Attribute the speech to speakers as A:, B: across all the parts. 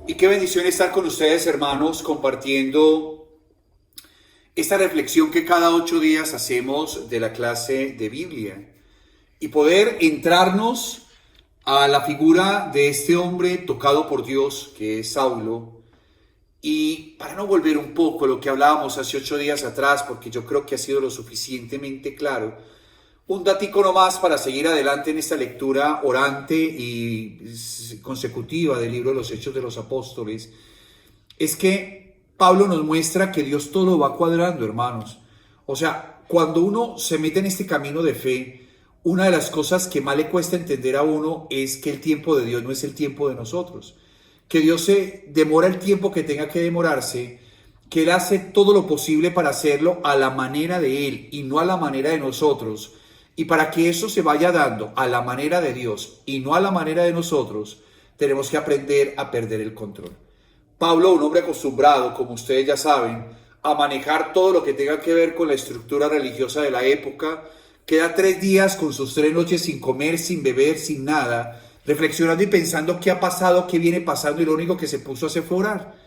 A: Y qué bendición estar con ustedes, hermanos, compartiendo esta reflexión que cada 8 días hacemos de la clase de Biblia y poder entrarnos a la figura de este hombre tocado por Dios, que es Saulo. Y para no volver un poco a lo que hablábamos hace 8 días atrás, porque yo creo que ha sido lo suficientemente claro, un datico nomás para seguir adelante en esta lectura orante y consecutiva del libro de los Hechos de los Apóstoles, es que Pablo nos muestra que Dios todo lo va cuadrando, hermanos. O sea, cuando uno se mete en este camino de fe, una de las cosas que más le cuesta entender a uno es que el tiempo de Dios no es el tiempo de nosotros, que Dios se demora el tiempo que tenga que demorarse, que Él hace todo lo posible para hacerlo a la manera de Él y no a la manera de nosotros. Y para que eso se vaya dando a la manera de Dios y no a la manera de nosotros, tenemos que aprender a perder el control. Pablo, un hombre acostumbrado, como ustedes ya saben, a manejar todo lo que tenga que ver con la estructura religiosa de la época, queda 3 días con sus 3 noches sin comer, sin beber, sin nada, reflexionando y pensando qué ha pasado, qué viene pasando, y lo único que se puso a hacer fue orar.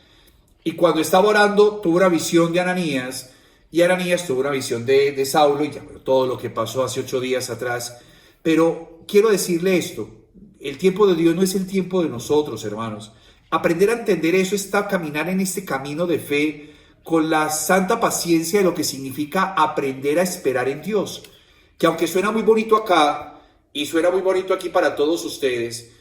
A: Y cuando estaba orando, tuvo una visión de Ananías, y Ananías tuvo una visión de Saulo, y ya bueno, todo lo que pasó hace 8 días atrás. Pero quiero decirle esto, el tiempo de Dios no es el tiempo de nosotros, hermanos. Aprender a entender eso está caminar en este camino de fe con la santa paciencia de lo que significa aprender a esperar en Dios. Que aunque suena muy bonito acá, y suena muy bonito aquí para todos ustedes,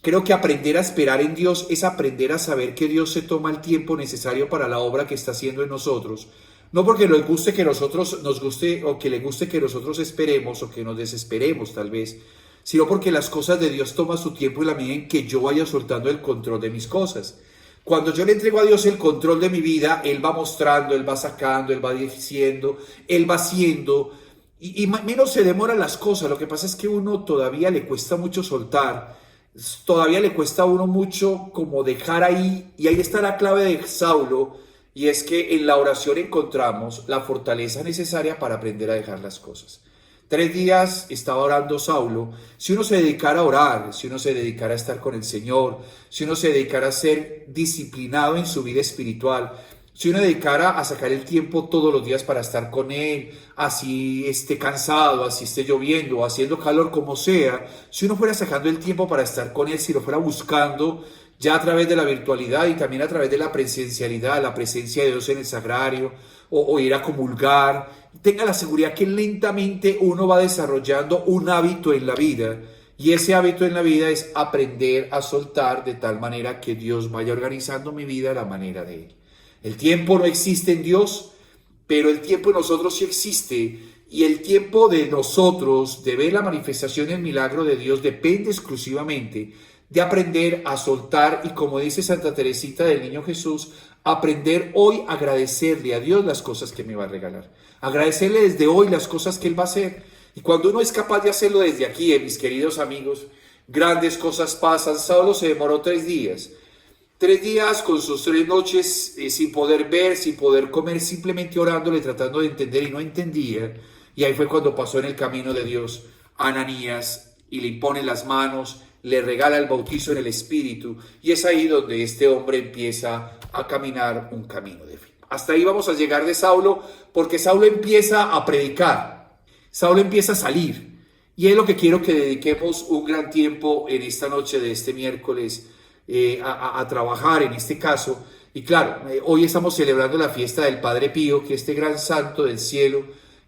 A: creo que aprender a esperar en Dios es aprender a saber que Dios se toma el tiempo necesario para la obra que está haciendo en nosotros. No porque nos guste que nosotros nos guste o que le guste que nosotros esperemos o que nos desesperemos tal vez, sino porque las cosas de Dios toman su tiempo y la medida en que yo vaya soltando el control de mis cosas. Cuando yo le entrego a Dios el control de mi vida, Él va mostrando, Él va sacando, Él va diciendo, Él va haciendo, y menos se demoran las cosas. Lo que pasa es que uno todavía le cuesta mucho soltar, todavía le cuesta a uno mucho como dejar ahí, y ahí está la clave de Saulo, y es que en la oración encontramos la fortaleza necesaria para aprender a dejar las cosas. 3 días estaba orando Saulo. Si uno se dedicara a orar, si uno se dedicara a estar con el Señor, si uno se dedicara a ser disciplinado en su vida espiritual, si uno dedicara a sacar el tiempo todos los días para estar con Él, así esté cansado, así esté lloviendo, haciendo calor, como sea, si uno fuera sacando el tiempo para estar con Él, si lo fuera buscando ya a través de la virtualidad y también a través de la presencialidad, la presencia de Dios en el sagrario, o ir a comulgar, tenga la seguridad que lentamente uno va desarrollando un hábito en la vida, y ese hábito en la vida es aprender a soltar de tal manera que Dios vaya organizando mi vida a la manera de Él. El tiempo no existe en Dios, pero el tiempo en nosotros sí existe, y el tiempo de nosotros de ver la manifestación y el milagro de Dios depende exclusivamente de aprender a soltar, y como dice Santa Teresita del Niño Jesús, aprender hoy a agradecerle a Dios las cosas que me va a regalar, agradecerle desde hoy las cosas que Él va a hacer. Y cuando uno es capaz de hacerlo desde aquí, mis queridos amigos, grandes cosas pasan. Saulo se demoró 3 días. 3 días con sus 3 noches sin poder ver, sin poder comer, simplemente orándole, tratando de entender, y no entendía. Y ahí fue cuando pasó en el camino de Dios a Ananías y le impone las manos, le regala el bautizo en el Espíritu, y es ahí donde este hombre empieza a caminar un camino de fe. Hasta ahí vamos a llegar de Saulo, porque Saulo empieza a predicar, Saulo empieza a salir, y es lo que quiero que dediquemos un gran tiempo en esta noche de este miércoles, a trabajar en este caso. Y claro, hoy estamos celebrando la fiesta del Padre Pío, que este gran santo del cielo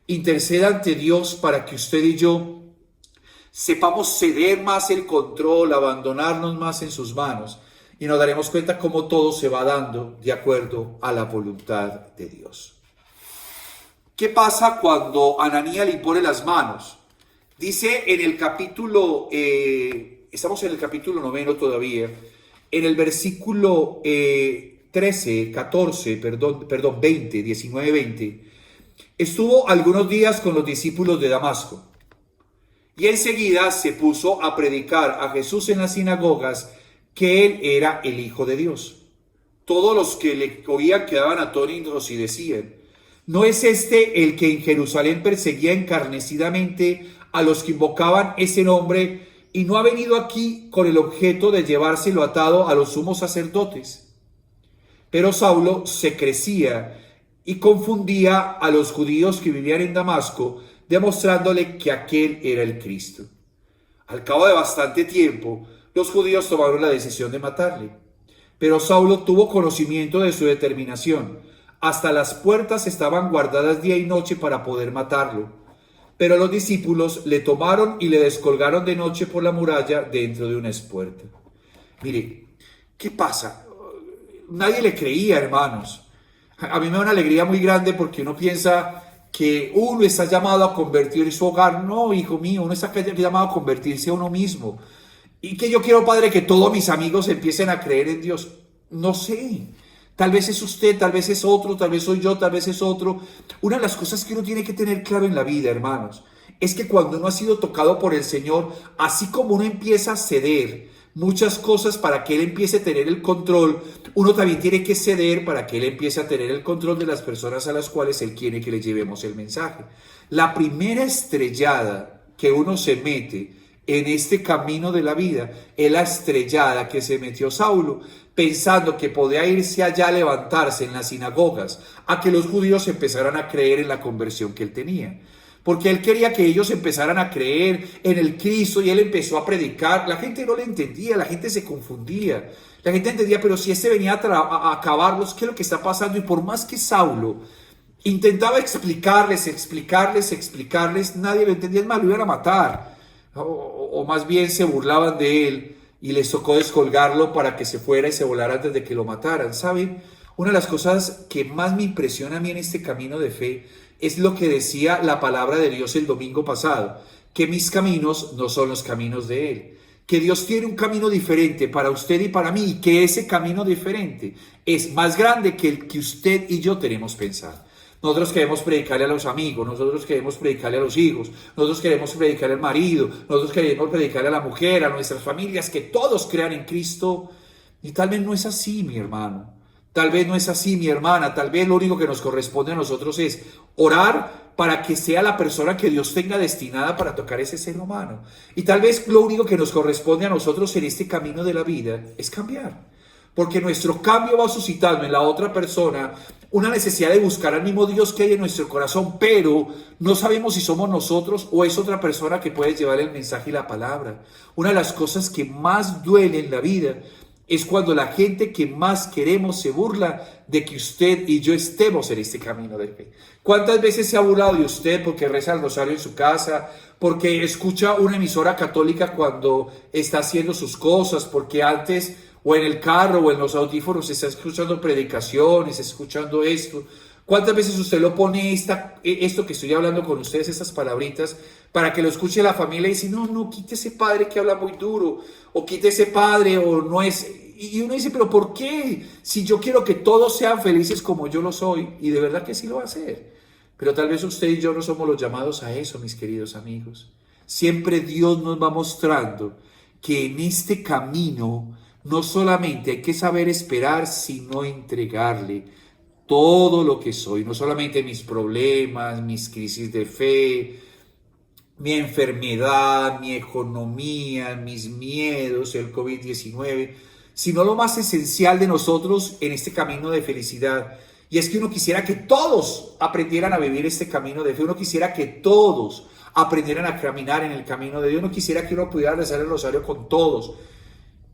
A: interceda ante Dios para que usted y yo sepamos ceder más el control, abandonarnos más en sus manos, y nos daremos cuenta cómo todo se va dando de acuerdo a la voluntad de Dios. ¿Qué pasa cuando Ananías le impone las manos? Dice en el capítulo, estamos en el capítulo 9 todavía, en el versículo 13, 14, perdón, 20, 19, 20, estuvo algunos días con los discípulos de Damasco, y enseguida se puso a predicar a Jesús en las sinagogas que Él era el Hijo de Dios. Todos los que le oían quedaban atónitos y decían: ¿no es este el que en Jerusalén perseguía encarnecidamente a los que invocaban ese nombre y no ha venido aquí con el objeto de llevárselo atado a los sumos sacerdotes. Pero Saulo se crecía y confundía a los judíos que vivían en Damasco, demostrándole que aquel era el Cristo. Al cabo de bastante tiempo, los judíos tomaron la decisión de matarle. Pero Saulo tuvo conocimiento de su determinación. Hasta las puertas estaban guardadas día y noche para poder matarlo. Pero los discípulos le tomaron y le descolgaron de noche por la muralla dentro de una espuerta. Mire, ¿qué pasa? Nadie le creía, hermanos. A mí me da una alegría muy grande porque uno piensa que uno está llamado a convertir su hogar. No, hijo mío, uno está llamado a convertirse a uno mismo. Y que yo quiero, Padre, que todos mis amigos empiecen a creer en Dios. No sé, tal vez es usted, tal vez es otro, tal vez soy yo, tal vez es otro. Una de las cosas que uno tiene que tener claro en la vida, hermanos, es que cuando uno ha sido tocado por el Señor, así como uno empieza a ceder muchas cosas para que Él empiece a tener el control, uno también tiene que ceder para que Él empiece a tener el control de las personas a las cuales Él quiere que le llevemos el mensaje. La primera estrellada que uno se mete en este camino de la vida es la estrellada que se metió Saulo, pensando que podía irse allá a levantarse en las sinagogas, a que los judíos empezaran a creer en la conversión que él tenía. Porque él quería que ellos empezaran a creer en el Cristo y él empezó a predicar. La gente no le entendía, la gente se confundía. La gente entendía, pero si este venía a acabarlos, ¿qué es lo que está pasando? Y por más que Saulo intentaba explicarles, nadie lo entendía. Es más, lo iban a matar. O más bien se burlaban de él y les tocó descolgarlo para que se fuera y se volara antes de que lo mataran. ¿Saben? Una de las cosas que más me impresiona a mí en este camino de fe es lo que decía la palabra de Dios el domingo pasado, que mis caminos no son los caminos de Él, que Dios tiene un camino diferente para usted y para mí, y que ese camino diferente es más grande que el que usted y yo tenemos pensado. Nosotros queremos predicarle a los amigos, nosotros queremos predicarle a los hijos, nosotros queremos predicarle al marido, nosotros queremos predicarle a la mujer, a nuestras familias, que todos crean en Cristo. Y tal vez no es así, mi hermano. Tal vez no es así, mi hermana. Tal vez lo único que nos corresponde a nosotros es orar para que sea la persona que Dios tenga destinada para tocar ese ser humano. Y tal vez lo único que nos corresponde a nosotros en este camino de la vida es cambiar. Porque nuestro cambio va suscitando en la otra persona una necesidad de buscar al mismo Dios que hay en nuestro corazón, pero no sabemos si somos nosotros o es otra persona que puede llevar el mensaje y la palabra. Una de las cosas que más duele en la vida es cuando la gente que más queremos se burla de que usted y yo estemos en este camino de fe. ¿Cuántas veces se ha burlado de usted porque reza el rosario en su casa, porque escucha una emisora católica cuando está haciendo sus cosas, porque antes o en el carro o en los audífonos está escuchando predicaciones, escuchando esto? ¿Cuántas veces usted lo pone esto que estoy hablando con ustedes, estas palabritas, para que lo escuche la familia y dice, no, quite ese padre que habla muy duro, o quite ese padre, o no es... Y uno dice, pero ¿por qué? Si yo quiero que todos sean felices como yo lo soy, y de verdad que sí lo va a hacer. Pero tal vez usted y yo no somos los llamados a eso, mis queridos amigos. Siempre Dios nos va mostrando que en este camino no solamente hay que saber esperar, sino entregarle todo lo que soy, no solamente mis problemas, mis crisis de fe, mi enfermedad, mi economía, mis miedos, el COVID-19, sino lo más esencial de nosotros en este camino de felicidad. Y es que uno quisiera que todos aprendieran a vivir este camino de fe, uno quisiera que todos aprendieran a caminar en el camino de Dios, uno quisiera que uno pudiera rezar el rosario con todos.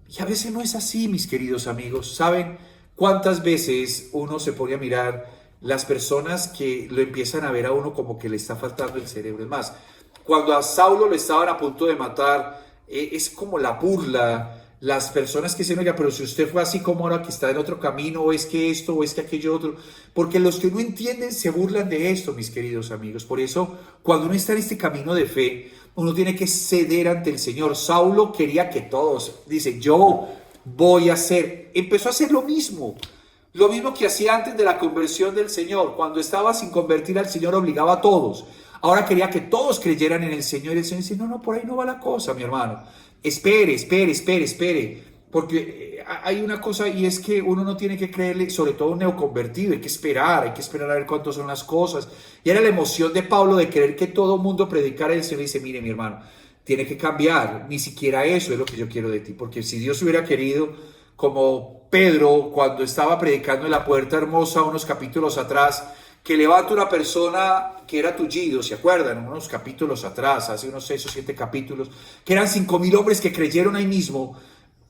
A: Y a veces no es así, mis queridos amigos. ¿Saben cuántas veces uno se pone a mirar las personas que lo empiezan a ver a uno como que le está faltando el cerebro? Es más, cuando a Saulo lo estaban a punto de matar, es como la burla. Las personas que dicen, oiga, pero si usted fue así como ahora que está en otro camino, o es que esto, o es que aquello otro. Porque los que no entienden se burlan de esto, mis queridos amigos. Por eso, cuando uno está en este camino de fe, uno tiene que ceder ante el Señor. Saulo quería que todos, dice, yo voy a hacer. Empezó a hacer lo mismo que hacía antes de la conversión del Señor. Cuando estaba sin convertir al Señor, obligaba a todos. Ahora quería que todos creyeran en el Señor. Y el Señor dice, no, por ahí no va la cosa, mi hermano. Espere. Porque hay una cosa, y es que uno no tiene que creerle, sobre todo un neoconvertido, hay que esperar a ver cuántas son las cosas. Y era la emoción de Pablo de querer que todo el mundo predicara el Señor. Y dice, mire, mi hermano, tiene que cambiar. Ni siquiera eso es lo que yo quiero de ti, porque si Dios hubiera querido, como Pedro cuando estaba predicando en la Puerta Hermosa unos capítulos atrás, que levanta una persona que era tullido, ¿se acuerdan? Unos capítulos atrás, hace unos 6 o 7 capítulos, que eran 5.000 hombres que creyeron ahí mismo.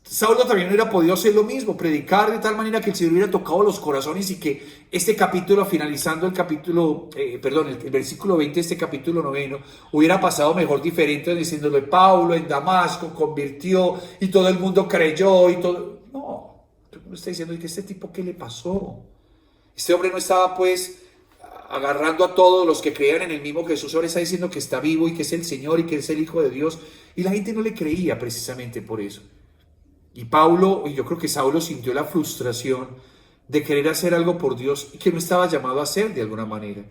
A: Saulo también hubiera podido hacer lo mismo, predicar de tal manera que el Señor hubiera tocado los corazones y que este capítulo, finalizando el capítulo, el versículo 20 de este capítulo 9, hubiera pasado mejor diferente diciéndole: Pablo en Damasco convirtió y todo el mundo creyó y todo. No, uno está diciendo: ¿y que este tipo qué le pasó? Este hombre no estaba pues agarrando a todos los que creían en el mismo Jesús, ahora está diciendo que está vivo y que es el Señor y que es el Hijo de Dios, y la gente no le creía precisamente por eso. Y Pablo, y yo creo que Saulo, sintió la frustración de querer hacer algo por Dios y que no estaba llamado a hacer de alguna manera,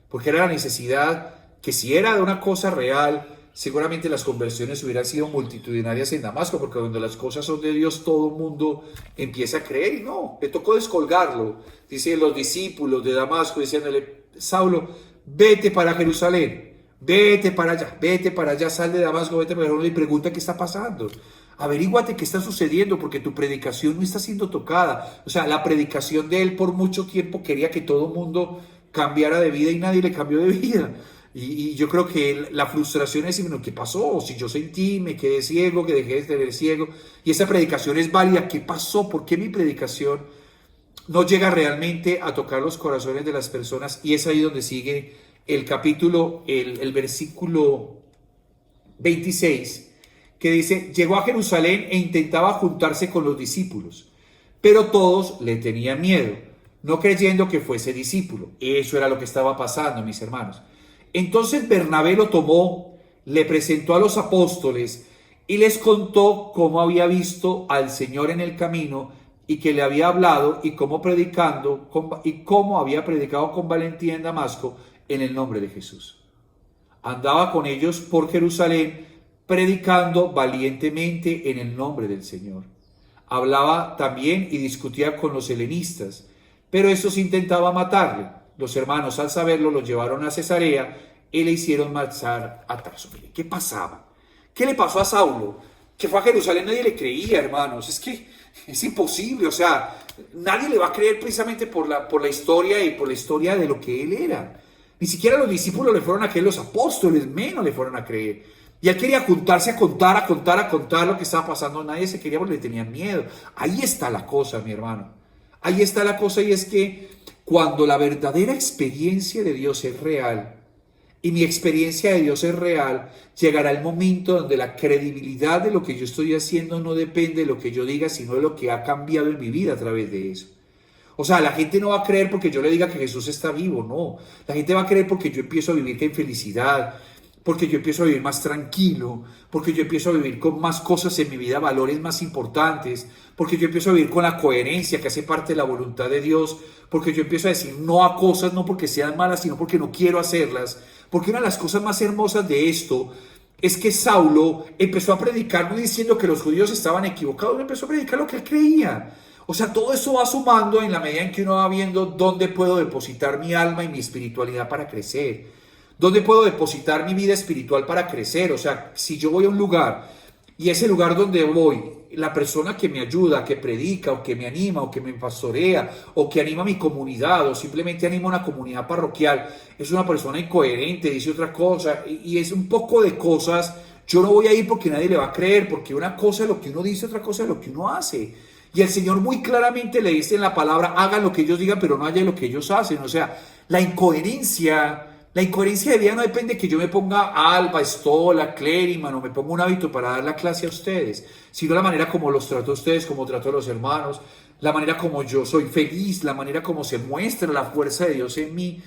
A: porque era la necesidad que, si era de una cosa real, seguramente las conversiones hubieran sido multitudinarias en Damasco, porque cuando las cosas son de Dios, todo el mundo empieza a creer. Y no, le tocó descolgarlo. Dicen los discípulos de Damasco diciéndole: Saulo, vete para Jerusalén, vete para allá, sal de Damasco, vete para Jerusalén y pregunta qué está pasando. Averíguate qué está sucediendo, porque tu predicación no está siendo tocada. O sea, la predicación de él por mucho tiempo quería que todo el mundo cambiara de vida y nadie le cambió de vida. Y yo creo que la frustración es: bueno, ¿qué pasó? Si yo sentí, me quedé ciego, que dejé de ser ciego. Y esa predicación es válida. ¿Qué pasó? ¿Por qué mi predicación no llega realmente a tocar los corazones de las personas? Y es ahí donde sigue el capítulo, el versículo 26, que dice: llegó a Jerusalén e intentaba juntarse con los discípulos, pero todos le tenían miedo, no creyendo que fuese discípulo. Eso era lo que estaba pasando, mis hermanos. Entonces Bernabé lo tomó, le presentó a los apóstoles y les contó cómo había visto al Señor en el camino y que le había hablado y cómo había predicado con valentía en Damasco en el nombre de Jesús. Andaba con ellos por Jerusalén, predicando valientemente en el nombre del Señor. Hablaba también y discutía con los helenistas, pero estos intentaban matarle. Los hermanos, al saberlo, lo llevaron a Cesarea y le hicieron marchar a Tarso. ¿Qué pasaba? ¿Qué le pasó a Saulo? Que fue a Jerusalén, nadie le creía, hermanos. Es que es imposible, o sea, nadie le va a creer precisamente por la historia y por la historia de lo que él era. Ni siquiera los discípulos le fueron a creer, los apóstoles menos le fueron a creer. Y él quería juntarse a contar lo que estaba pasando. Nadie se quería porque le tenían miedo. Ahí está la cosa, mi hermano. Ahí está la cosa, y es que cuando la verdadera experiencia de Dios es real, y mi experiencia de Dios es real, llegará el momento donde la credibilidad de lo que yo estoy haciendo no depende de lo que yo diga, sino de lo que ha cambiado en mi vida a través de eso. O sea, la gente no va a creer porque yo le diga que Jesús está vivo, no. La gente va a creer porque yo empiezo a vivir en felicidad, porque yo empiezo a vivir más tranquilo, porque yo empiezo a vivir con más cosas en mi vida, valores más importantes, porque yo empiezo a vivir con la coherencia que hace parte de la voluntad de Dios, porque yo empiezo a decir no a cosas no porque sean malas, sino porque no quiero hacerlas. Porque una de las cosas más hermosas de esto es que Saulo empezó a predicar no diciendo que los judíos estaban equivocados, empezó a predicar lo que él creía. O sea, todo eso va sumando en la medida en que uno va viendo dónde puedo depositar mi alma y mi espiritualidad para crecer. ¿Dónde puedo depositar mi vida espiritual para crecer? O sea, si yo voy a un lugar y ese lugar donde voy, la persona que me ayuda, que predica o que me anima o que me pastorea o que anima a mi comunidad o simplemente anima a una comunidad parroquial, es una persona incoherente, dice otra cosa y es un poco de cosas, yo no voy a ir porque nadie le va a creer, porque una cosa es lo que uno dice, otra cosa es lo que uno hace. Y el Señor muy claramente le dice en la palabra: hagan lo que ellos digan, pero no hagan lo que ellos hacen. O sea, la incoherencia de vida no depende de que yo me ponga alba, estola, clériman o me ponga un hábito para dar la clase a ustedes, sino la manera como los trato a ustedes, como trato a los hermanos, la manera como yo soy feliz, la manera como se muestra la fuerza de Dios en mí.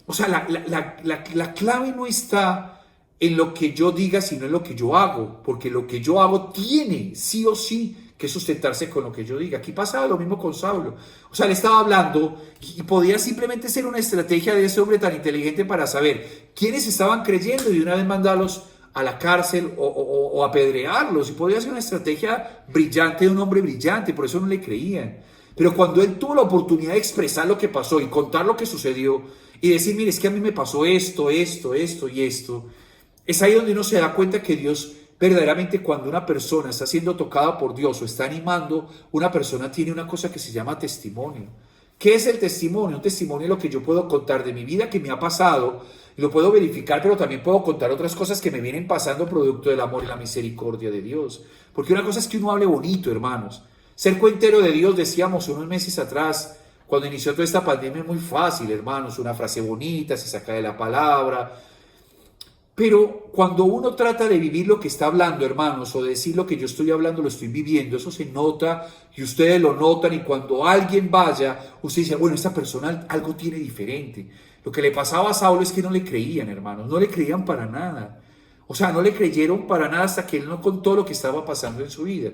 A: O sea, la clave no está en lo que yo diga, sino en lo que yo hago, porque lo que yo hago tiene sí o sí que sustentarse con lo que yo diga. Aquí pasaba lo mismo con Saulo. O sea, le estaba hablando y podía simplemente ser una estrategia de ese hombre tan inteligente para saber quiénes estaban creyendo y de una vez mandarlos a la cárcel o apedrearlos. Y podía ser una estrategia brillante de un hombre brillante, por eso no le creían. Pero cuando él tuvo la oportunidad de expresar lo que pasó y contar lo que sucedió y decir: mire, es que a mí me pasó esto y esto, es ahí donde uno se da cuenta que Dios verdaderamente cuando una persona está siendo tocada por Dios o está animando, una persona tiene una cosa que se llama testimonio. ¿Qué es el testimonio? Un testimonio es lo que yo puedo contar de mi vida que me ha pasado, y lo puedo verificar, pero también puedo contar otras cosas que me vienen pasando producto del amor y la misericordia de Dios. Porque una cosa es que uno hable bonito, hermanos. Ser cuentero de Dios, decíamos unos meses atrás, cuando inició toda esta pandemia, es muy fácil, hermanos. Una frase bonita, se saca de la palabra. Pero cuando uno trata de vivir lo que está hablando, hermanos, o de decir lo que yo estoy hablando, lo estoy viviendo, eso se nota y ustedes lo notan, y cuando alguien vaya, usted dice, bueno, esta persona algo tiene diferente. Lo que le pasaba a Saulo es que no le creían, hermanos, no le creían para nada. O sea, no le creyeron para nada hasta que él no contó lo que estaba pasando en su vida.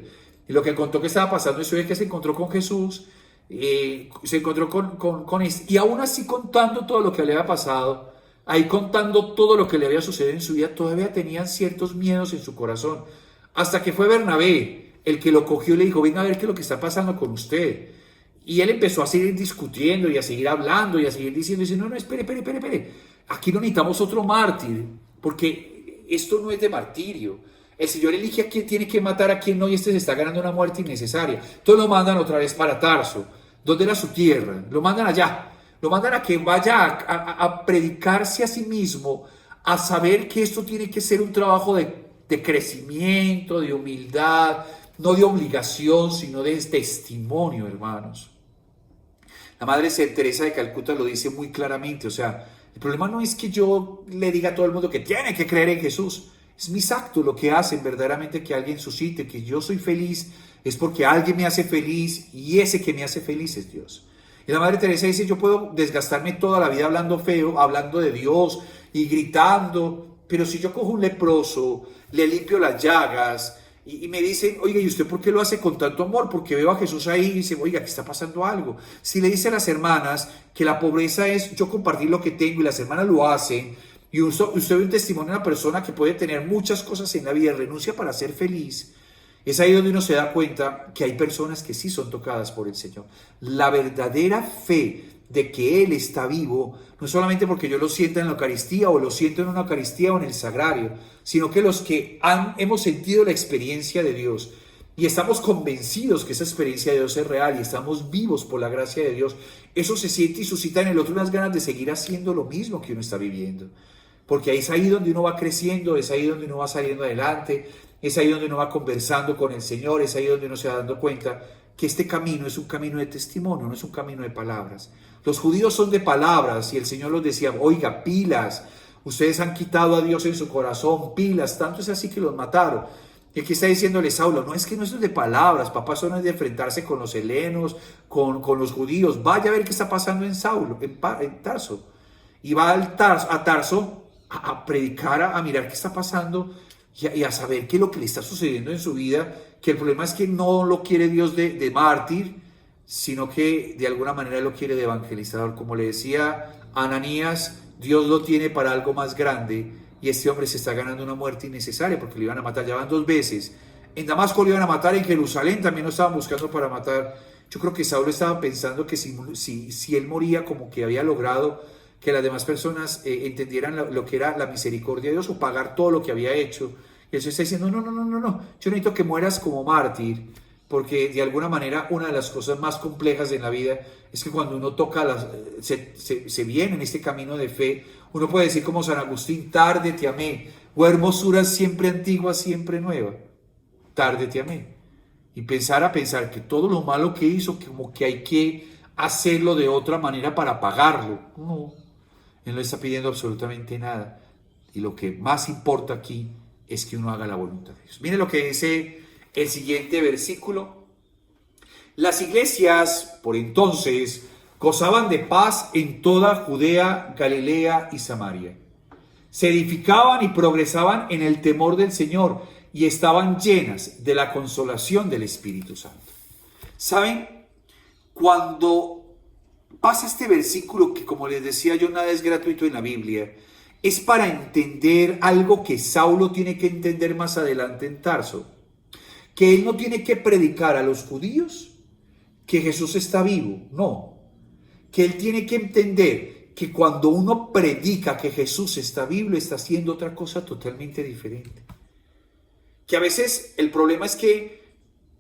A: Y lo que contó que estaba pasando en su vida es que se encontró con Jesús, se encontró con este, y aún así contando todo lo que le había pasado, ahí contando todo lo que le había sucedido en su vida, todavía tenían ciertos miedos en su corazón. Hasta que fue Bernabé el que lo cogió y le dijo, venga a ver qué es lo que está pasando con usted. Y él empezó a seguir discutiendo y a seguir hablando y a seguir diciendo, no, espere. Aquí no necesitamos otro mártir, porque esto no es de martirio. El Señor elige a quién tiene que matar, a quién no, y este se está ganando una muerte innecesaria. Entonces lo mandan otra vez para Tarso, donde era su tierra. Lo mandan allá. Lo mandan a que vaya a predicarse a sí mismo, a saber que esto tiene que ser un trabajo de crecimiento, de humildad, no de obligación, sino de testimonio, hermanos. La Madre Teresa de Calcuta lo dice muy claramente, o sea, el problema no es que yo le diga a todo el mundo que tiene que creer en Jesús, es mis actos lo que hacen verdaderamente que alguien suscite, que yo soy feliz, es porque alguien me hace feliz, y ese que me hace feliz es Dios. Y la Madre Teresa dice, yo puedo desgastarme toda la vida hablando feo, hablando de Dios y gritando, pero si yo cojo un leproso, le limpio las llagas y me dicen, oiga, ¿y usted por qué lo hace con tanto amor? Porque veo a Jesús ahí y dice, oiga, aquí está pasando algo. Si le dice a las hermanas que la pobreza es yo compartir lo que tengo y las hermanas lo hacen, y usted ve un testimonio de una persona que puede tener muchas cosas en la vida y renuncia para ser feliz, es ahí donde uno se da cuenta que hay personas que sí son tocadas por el Señor. La verdadera fe de que Él está vivo, no solamente porque yo lo sienta en la Eucaristía o lo siento en una Eucaristía o en el Sagrario, sino que los que hemos sentido la experiencia de Dios y estamos convencidos que esa experiencia de Dios es real y estamos vivos por la gracia de Dios, eso se siente y suscita en el otro unas ganas de seguir haciendo lo mismo que uno está viviendo. Porque es ahí donde uno va creciendo, es ahí donde uno va saliendo adelante, es ahí donde uno va conversando con el Señor, es ahí donde uno se va dando cuenta que este camino es un camino de testimonio, no es un camino de palabras. Los judíos son de palabras y el Señor los decía, oiga, pilas, ustedes han quitado a Dios en su corazón, pilas, tanto es así que los mataron. Y aquí está diciéndole Saulo, no es que no es de palabras, papá, eso no es de enfrentarse con los helenos, con los judíos, vaya a ver qué está pasando en Saulo, en Tarso. Y va a Tarso a predicar, a mirar qué está pasando y a saber qué es lo que le está sucediendo en su vida, que el problema es que no lo quiere Dios de mártir, sino que de alguna manera lo quiere de evangelizador. Como le decía Ananías, Dios lo tiene para algo más grande y este hombre se está ganando una muerte innecesaria porque le iban a matar, ya van 2 veces. En Damasco lo iban a matar, en Jerusalén también lo estaban buscando para matar. Yo creo que Saulo estaba pensando que si él moría, como que había logrado que las demás personas entendieran lo que era la misericordia de Dios o pagar todo lo que había hecho. Y él se está diciendo, no, yo necesito que mueras como mártir, porque de alguna manera una de las cosas más complejas en la vida es que cuando uno toca, se viene en este camino de fe, uno puede decir como San Agustín, tarde te amé, o hermosura siempre antigua, siempre nueva, tarde te amé. Y pensar que todo lo malo que hizo, como que hay que hacerlo de otra manera para pagarlo. No. Él no está pidiendo absolutamente nada. Y lo que más importa aquí es que uno haga la voluntad de Dios. Mire lo que dice el siguiente versículo. Las iglesias, por entonces, gozaban de paz en toda Judea, Galilea y Samaria. Se edificaban y progresaban en el temor del Señor y estaban llenas de la consolación del Espíritu Santo. ¿Saben? Cuando pasa este versículo que, como les decía yo, nada es gratuito en la Biblia, es para entender algo que Saulo tiene que entender más adelante en Tarso, que él no tiene que predicar a los judíos que Jesús está vivo, no, que él tiene que entender que cuando uno predica que Jesús está vivo, está haciendo otra cosa totalmente diferente. que a veces el problema es que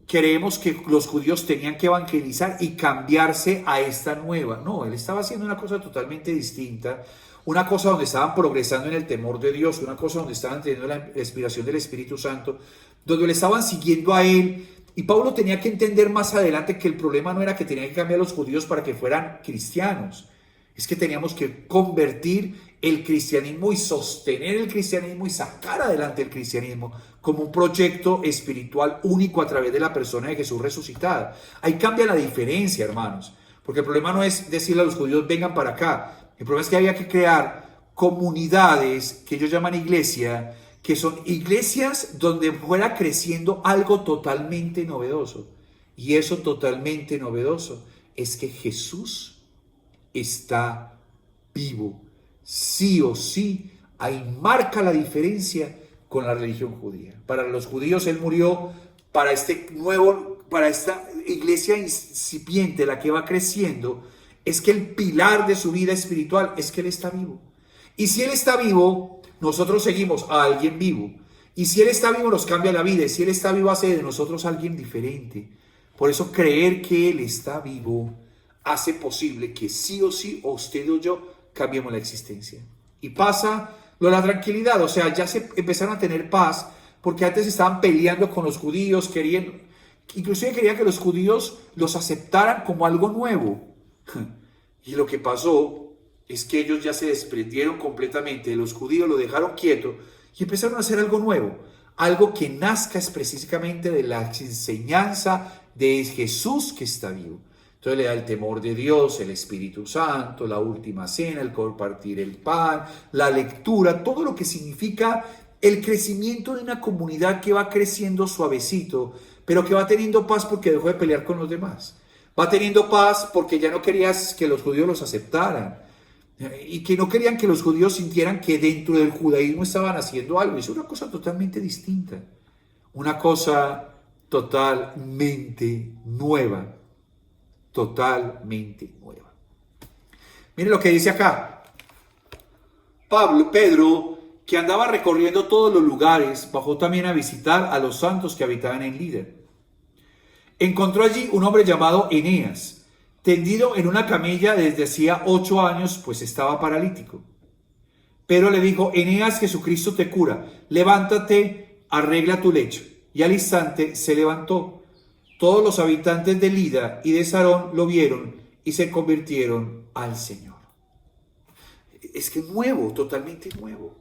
A: creemos que los judíos tenían que evangelizar y cambiarse a esta nueva. No, él estaba haciendo una cosa totalmente distinta, una cosa donde estaban progresando en el temor de Dios, una cosa donde estaban teniendo la inspiración del Espíritu Santo, donde le estaban siguiendo a él. Y Pablo tenía que entender más adelante que el problema no era que tenían que cambiar a los judíos para que fueran cristianos, es que teníamos que convertir el cristianismo y sostener el cristianismo y sacar adelante el cristianismo como un proyecto espiritual único a través de la persona de Jesús resucitada. Ahí cambia la diferencia, hermanos, porque el problema no es decirle a los judíos vengan para acá, el problema es que había que crear comunidades que ellos llaman iglesia, que son iglesias donde fuera creciendo algo totalmente novedoso. Y eso totalmente novedoso es que Jesús está vivo. Sí o sí, ahí marca la diferencia con la religión judía. Para los judíos Él murió para para esta iglesia incipiente, la que va creciendo, es que el pilar de su vida espiritual es que Él está vivo. Y si Él está vivo, nosotros seguimos a alguien vivo. Y si Él está vivo, nos cambia la vida. Y si Él está vivo, hace de nosotros alguien diferente. Por eso creer que Él está vivo hace posible que sí o sí, o usted o yo, cambiemos la existencia. Y pasa lo de la tranquilidad, o sea, ya se empezaron a tener paz, porque antes estaban peleando con los judíos, inclusive querían que los judíos los aceptaran como algo nuevo. Y lo que pasó es que ellos ya se desprendieron completamente de los judíos, lo dejaron quieto y empezaron a hacer algo nuevo, algo que nazca específicamente de la enseñanza de Jesús que está vivo. Entonces le da el temor de Dios, el Espíritu Santo, la última cena, el compartir el pan, la lectura, todo lo que significa el crecimiento de una comunidad que va creciendo suavecito, pero que va teniendo paz porque dejó de pelear con los demás. Va teniendo paz porque ya no querías que los judíos los aceptaran y que no querían que los judíos sintieran que dentro del judaísmo estaban haciendo algo. Es una cosa totalmente distinta, una cosa totalmente nueva. Totalmente nueva. Miren lo que dice acá. Pedro, que andaba recorriendo todos los lugares, bajó también a visitar a los santos que habitaban en Lida. Encontró allí un hombre llamado Eneas, tendido en una camilla desde hacía 8 años, pues estaba paralítico. Pedro le dijo: Eneas, Jesucristo te cura, levántate, arregla tu lecho. Y al instante se levantó. Todos los habitantes de Lida y de Sarón lo vieron y se convirtieron al Señor. Es que nuevo, totalmente nuevo.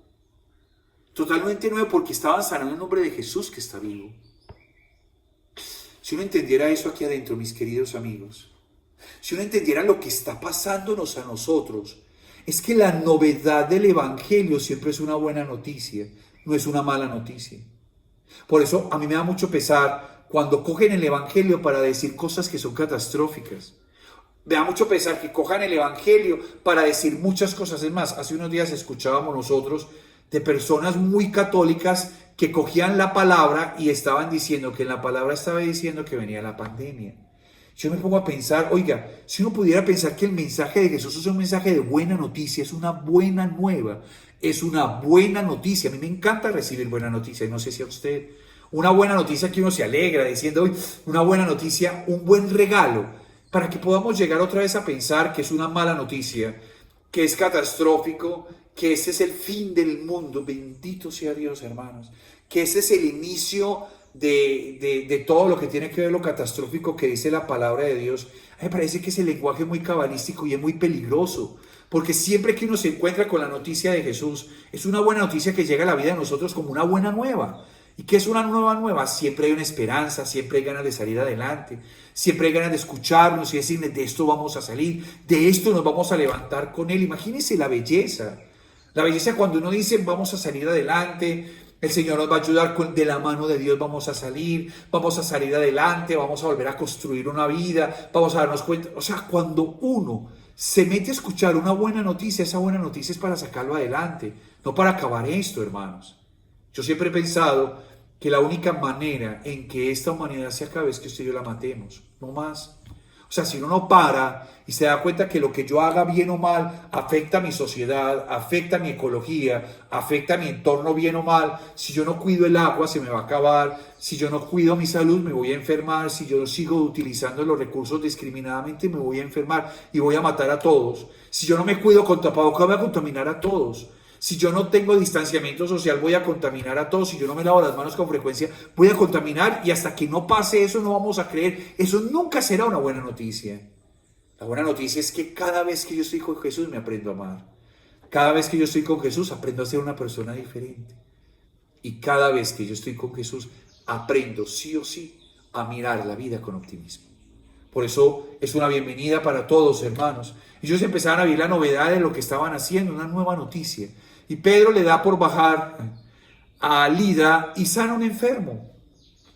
A: Totalmente nuevo porque estaban sanando en nombre de Jesús que está vivo. Si uno entendiera eso aquí adentro, mis queridos amigos, si uno entendiera lo que está pasándonos a nosotros, es que la novedad del Evangelio siempre es una buena noticia, no es una mala noticia. Por eso a mí me da mucho pesar cuando cogen el Evangelio para decir cosas que son catastróficas. Me da mucho pesar que cojan el Evangelio para decir muchas cosas. Es más, hace unos días escuchábamos nosotros de personas muy católicas que cogían la palabra y estaban diciendo que en la palabra estaba diciendo que venía la pandemia. Yo me pongo a pensar, oiga, si uno pudiera pensar que el mensaje de Jesús es un mensaje de buena noticia, es una buena nueva, es una buena noticia. A mí me encanta recibir buena noticia, y no sé si a usted. Una buena noticia que uno se alegra diciendo, uy, una buena noticia, un buen regalo, para que podamos llegar otra vez a pensar que es una mala noticia, que es catastrófico, que ese es el fin del mundo. Bendito sea Dios, hermanos, que ese es el inicio de todo lo que tiene que ver lo catastrófico que dice la palabra de Dios. A mí me parece que es el lenguaje muy cabalístico y es muy peligroso, porque siempre que uno se encuentra con la noticia de Jesús, es una buena noticia que llega a la vida de nosotros como una buena nueva. ¿Y qué es una nueva? Siempre hay una esperanza, siempre hay ganas de salir adelante, siempre hay ganas de escucharnos y decirles, de esto vamos a salir, de esto nos vamos a levantar con Él. Imagínense la belleza cuando uno dice, vamos a salir adelante, el Señor nos va a ayudar, de la mano de Dios vamos a salir adelante, vamos a volver a construir una vida, vamos a darnos cuenta. O sea, cuando uno se mete a escuchar una buena noticia, esa buena noticia es para sacarlo adelante, no para acabar esto, hermanos. Yo siempre he pensado que la única manera en que esta humanidad se acabe es que usted y yo la matemos, no más. O sea, si uno no para y se da cuenta que lo que yo haga bien o mal afecta a mi sociedad, afecta a mi ecología, afecta a mi entorno bien o mal, si yo no cuido el agua se me va a acabar, si yo no cuido mi salud me voy a enfermar, si yo sigo utilizando los recursos discriminadamente me voy a enfermar y voy a matar a todos. Si yo no me cuido con tapabocas voy a contaminar a todos. Si yo no tengo distanciamiento social, voy a contaminar a todos. Si yo no me lavo las manos con frecuencia, voy a contaminar. Y hasta que no pase eso, no vamos a creer. Eso nunca será una buena noticia. La buena noticia es que cada vez que yo estoy con Jesús, me aprendo a amar. Cada vez que yo estoy con Jesús, aprendo a ser una persona diferente. Y cada vez que yo estoy con Jesús, aprendo sí o sí a mirar la vida con optimismo. Por eso es una bienvenida para todos, hermanos. Ellos empezaron a ver la novedad de lo que estaban haciendo, una nueva noticia. Y Pedro le da por bajar a Lida y sana a un enfermo.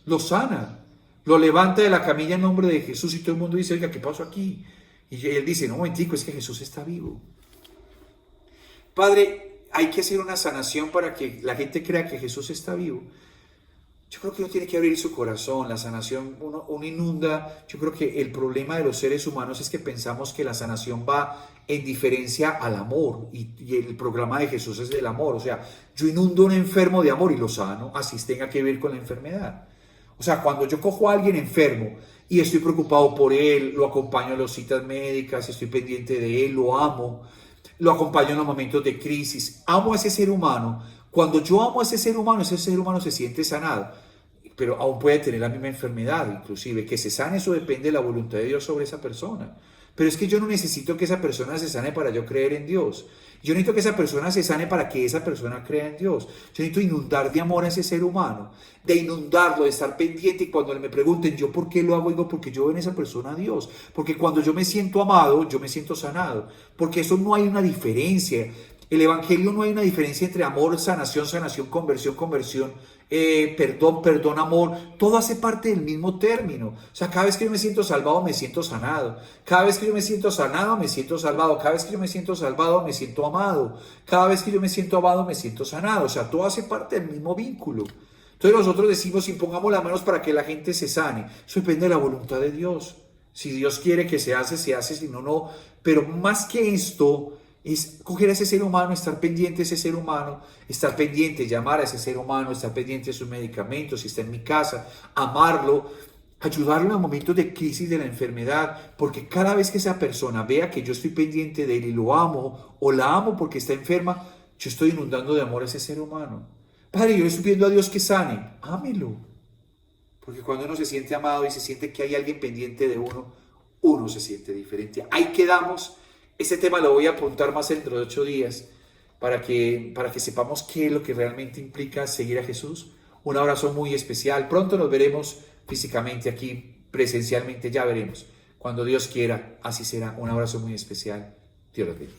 A: Lo sana. Lo levanta de la camilla en nombre de Jesús y todo el mundo dice, oiga, ¿qué pasó aquí? Y él dice, no, momentico, es que Jesús está vivo. Padre, hay que hacer una sanación para que la gente crea que Jesús está vivo. Yo creo que uno tiene que abrir su corazón, la sanación, uno inunda. Yo creo que el problema de los seres humanos es que pensamos que la sanación va en diferencia al amor y el programa de Jesús es del amor. O sea, yo inundo a un enfermo de amor y lo sano, así tenga que ver con la enfermedad. O sea, cuando yo cojo a alguien enfermo y estoy preocupado por él, lo acompaño a las citas médicas, estoy pendiente de él, lo amo, lo acompaño en los momentos de crisis, amo a ese ser humano. Cuando yo amo a ese ser humano se siente sanado. Pero aún puede tener la misma enfermedad, inclusive. Que se sane, eso depende de la voluntad de Dios sobre esa persona. Pero es que yo no necesito que esa persona se sane para yo creer en Dios. Yo necesito que esa persona se sane para que esa persona crea en Dios. Yo necesito inundar de amor a ese ser humano, de inundarlo, de estar pendiente. Y cuando me pregunten, ¿yo por qué lo hago? Digo, porque yo veo en esa persona a Dios. Porque cuando yo me siento amado, yo me siento sanado. Porque eso no hay una diferencia. El Evangelio no hay una diferencia entre amor, sanación, sanación, conversión, conversión, perdón, perdón, amor. Todo hace parte del mismo término. O sea, cada vez que yo me siento salvado, me siento sanado. Cada vez que yo me siento sanado, me siento salvado. Cada vez que yo me siento salvado, me siento amado. Cada vez que yo me siento amado, me siento sanado. O sea, todo hace parte del mismo vínculo. Entonces nosotros decimos, impongamos las manos para que la gente se sane. Eso depende de la voluntad de Dios. Si Dios quiere que se hace, si no, no. Pero más que esto, es coger a ese ser humano, estar pendiente de ese ser humano, estar pendiente, llamar a ese ser humano, estar pendiente de sus medicamentos, si está en mi casa, amarlo, ayudarlo en los momentos de crisis de la enfermedad, porque cada vez que esa persona vea que yo estoy pendiente de él y lo amo, o la amo porque está enferma, yo estoy inundando de amor a ese ser humano. Padre, yo le estoy pidiendo a Dios que sane, ámelo. Porque cuando uno se siente amado y se siente que hay alguien pendiente de uno, uno se siente diferente. Ahí quedamos. Este tema lo voy a apuntar más dentro de 8 días para que sepamos qué es lo que realmente implica seguir a Jesús. Un abrazo muy especial. Pronto nos veremos físicamente aquí, presencialmente, ya veremos. Cuando Dios quiera, así será. Un abrazo muy especial. Dios los bendiga.